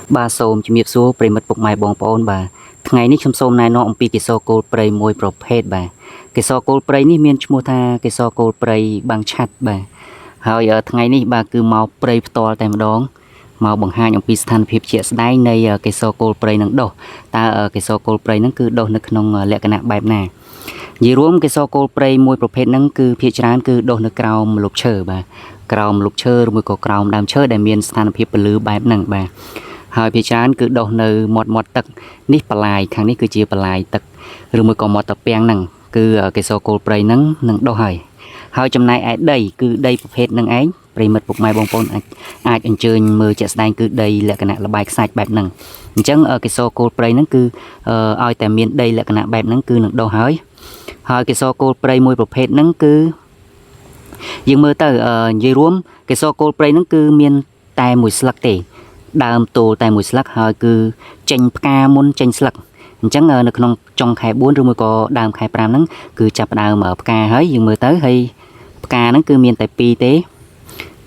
Ba sôm chụp miệp số bề mật bục mài bong bóng bà ngày ní chấm sôm này nó ông pi cái so cô bề môi prophet bà cái so cô bề ní miền chmua tha cái so cô bề bằng chặt bàហើយថ្ងៃនេះបាទគឺមកព្រៃផ្ទាល់តែម្ដងមកបង្ហាញអំពីស្ថានភាពជាក់ស្ដែងនៃកេសរកូលព្រៃនឹងដុះតើកេសរកូលព្រៃនឹងគឺដុះនៅក្នុងលក្ខណៈបែបណានិយាយរួមកេសរកូលព្រៃមួយប្រភេទហ្នឹងគឺភាគច្រើនគឺដុះនៅក្រោមម្លប់ឈើបាទក្រោមម្លប់ឈើឬមួយក៏ក្រោមដើមឈើដែលមានស្ថានភាពពន្លឺបែបហ្នឹងបាទហើយភាគច្រើនគឺដុះនៅមាត់ទឹកនេះបលាយខាងនេះគឺជាបលាយទឹកឬមួយក៏មាត់ត្រពាំងហ្នឹងគឺកេសរកូលព្រៃហ្នឹងនឹងដុះហើយចំណែកឯដីគឺដីប្រភេទនឹងឯងប្រិមិត្តពុកម៉ែបងប្អូនអាចអញ្ជើញមើលជាក់ស្ដែងគឺដីលក្ខណៈលបាយខ្សាច់បែបហ្នឹងអញ្ចឹងកេសរកូលព្រៃហ្នឹងគឺឲ្យតែមានដីលក្ខណៈបែបហ្នឹងគឺនឹងដុះហើយកេសរកូលព្រៃមួយប្រភេទហ្នឹងគឺយើងមើលទៅនិយាយរួមកេសរកូលព្រៃហ្នឹងគឺមានតែមួយស្លឹកទេដើមទោលតែមួយស្លឹកហើយគឺចេញផ្កាមុនចេញស្លឹកអញ្ចឹងនៅក្នុងចុងខែ4ឬមួយក៏ដើមខែ5ហ្នឹងគឺចាប់ដើមផ្កាហើយយើងមើលទៅហើយផ្កាហ្នឹងគឺមានតែ2ទេ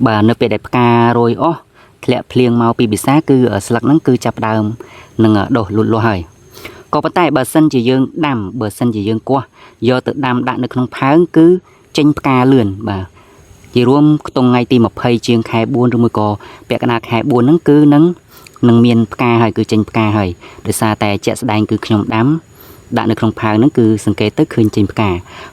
បាទនៅពេលដែលផ្ការយអស់ធ្លាក់ភ្លៀងមកពីភាសាគឺស្លឹកហ្នឹងគឺចាប់ដើមនឹងដុះលូតលាស់ហើយក៏ប៉ុន្តែបើសិនជាយើងដាំបើសិនជាយើងគោះយកទៅដាំដាក់នៅក្នុងផើងគឺចេញផ្កាលឿនបាទជារួមខ្ទង់ថ្ងៃទី20ជាងខែ4ឬមួយក៏ពាក់កណ្ដាលខែ4ហ្នឹងគឺនឹងមានផ្កាហើយគឺចេញផ្កាហើយដោយសារតែជាក់ស្ដែងគឺខ្ញុំដាំដាក់នៅក្នុងផើងហ្នឹងគឺសង្កេតទៅឃើញចេញផ្កា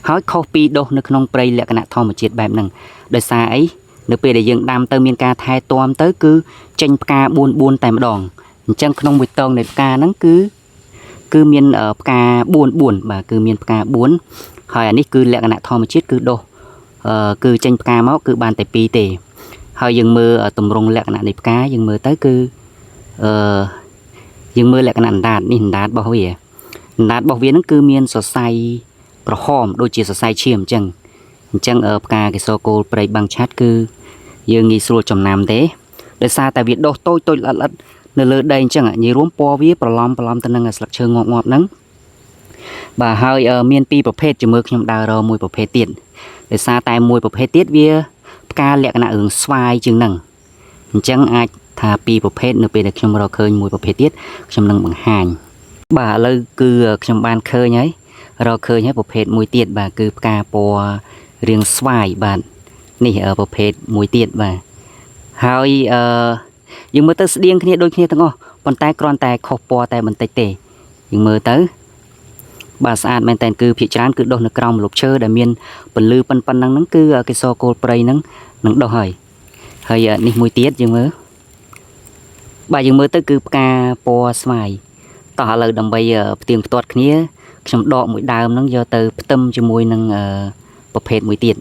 ហើយខុសពីដុះនៅក្នុងព្រៃលក្ខណៈធម្មជាតិបែបហ្នឹងដោយសារអីនៅពេលដែលយើងដាំទៅមានការថែទាំទៅគឺចេញផ្កា4តែម្ដងអញ្ចឹងក្នុងមួយតងនៃផ្កាហ្នឹងគឺមានផ្កា4បាទគឺមានផ្កា4ហើយអានេះគឺលក្ខណៈធម្មជាតិគឺដុះគឺចេញផ្កាមកគឺបានតែ2ទេហើយយើងមើលទម្រង់លក្ខណៈនៃផ្កាយើងមើលទៅគឺយើងមើលលក្ខណៈអណ្ដាតនេះអណ្ដាតរបស់វាហ្នឹងគឺមានសរសៃប្រហមដូចជាសរសៃឈាមអញ្ចឹងផ្កាកេសរកូលព្រៃបាំងឆាត់គឺយើងងាយស្រួលចំណាំទេដោយសារតែវាដុះតូចល្អិតនៅលើដីអញ្ចឹងនិយាយរួមពណ៌វាប្រឡំទៅនឹងស្លឹកឈើងាប់ហ្នឹងបាទហើយមាន2ប្រភេទជាមើលខ្ញុំដើររកមួយប្រភេទទៀតដោយសារតែមួយប្រភេទទៀតវាផ្កាលក្ខណៈរឿងស្វាយជាងហ្នឹងអញ្ចឹងអាចថា2ប្រភេទនៅពេលដែលខ្ញុំរកឃើញមួយប្រភេទទៀតខ្ញុំនឹងបង្ហាញបាទឥឡូវគឺខ្ញុំបានឃើញហើយរកឃើញហើយប្រភេទមួយទៀតបាទគឺផ្កាពណ៌រាងស្វាយបាទនេះប្រភេទមួយទៀតបាទហើយយើងមើលទៅស្តៀងគ្នាដូចគ្នាទាំងអស់ប៉ុន្តែគ្រាន់តែខុសពណ៌តែបន្តិចទេយើងមើលទៅបាទស្អាតមែនតើគឺភាគច្រើនគឺដុះនៅក្រោមម្លប់ឈើដែលមានពន្លឺប៉ុណ្ណឹងគឺកេសរកូលព្រៃហ្នឹងនឹងដុះហើយនេះមួយទៀតយើងមើលបាទយើងមើលទៅគឺផ្កាពណ៌ស្វាយតោះឥឡូវដើម្បីផ្ទៀងផ្ទាត់គ្នាខ្ញុំដកមួយដើមហ្នឹងយកទៅផ្ទឹមជាមួយនឹងប្រភេទមួយទៀត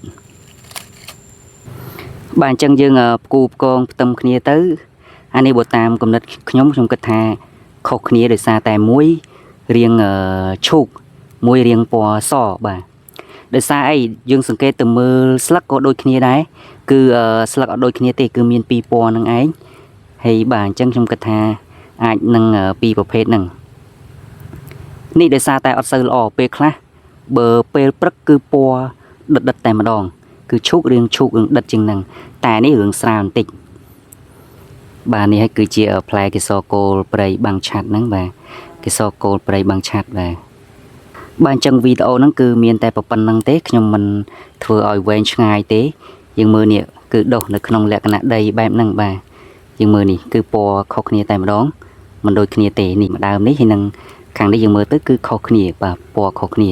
បាទអញ្ចឹងយើងផ្គូផ្គងផ្ទឹមគ្នាទៅអានេះបើតាមគំនិតខ្ញុំគិតថាខុសគ្នាដោយសារតែមួយរាងឈូកមួយរាងពណ៌សបាទដោយសារអីយើងសង្កេតទៅមើលស្លឹកក៏ដូចគ្នាដែរគឺស្លឹកអត់ដូចគ្នាទេគឺមាន2ពណ៌នឹងឯងហើយបាទអញ្ចឹងខ្ញុំគិតថាអាចនឹង2ប្រភេទហ្នឹងនេះដោយសារតែអត់សូវល្អពេលខ្លះបើពេលព្រឹកគឺពណ៌ដិតតែម្ដងគឺឈូករឿងដិតជាងហ្នឹងតែនេះរឿងស្រាលបន្តិចបាទនេះហើយគឺជាផ្លែកេសរកូលព្រៃបាំងឆាត់ហ្នឹងបាទកេសរកូលព្រៃបាំងឆាត់បាទអញ្ចឹងវីដេអូហ្នឹងគឺមានតែប៉ុណ្្នឹងទេខ្ញុំមិនធ្វើឲ្យវែងឆ្ងាយទេយើងមើលនេះគឺដុះនៅក្នុងលក្ខណៈដីបែបហ្នឹងបាទយើងមើលនេះគឺពណ៌ខុសគ្នាតែម្ដងមិនដូចគ្នាទេនេះម្ដើមនេះហើយនឹងខាងនេះយើងមើលទៅគឺខុសគ្នាបាទពណ៌ខុសគ្នា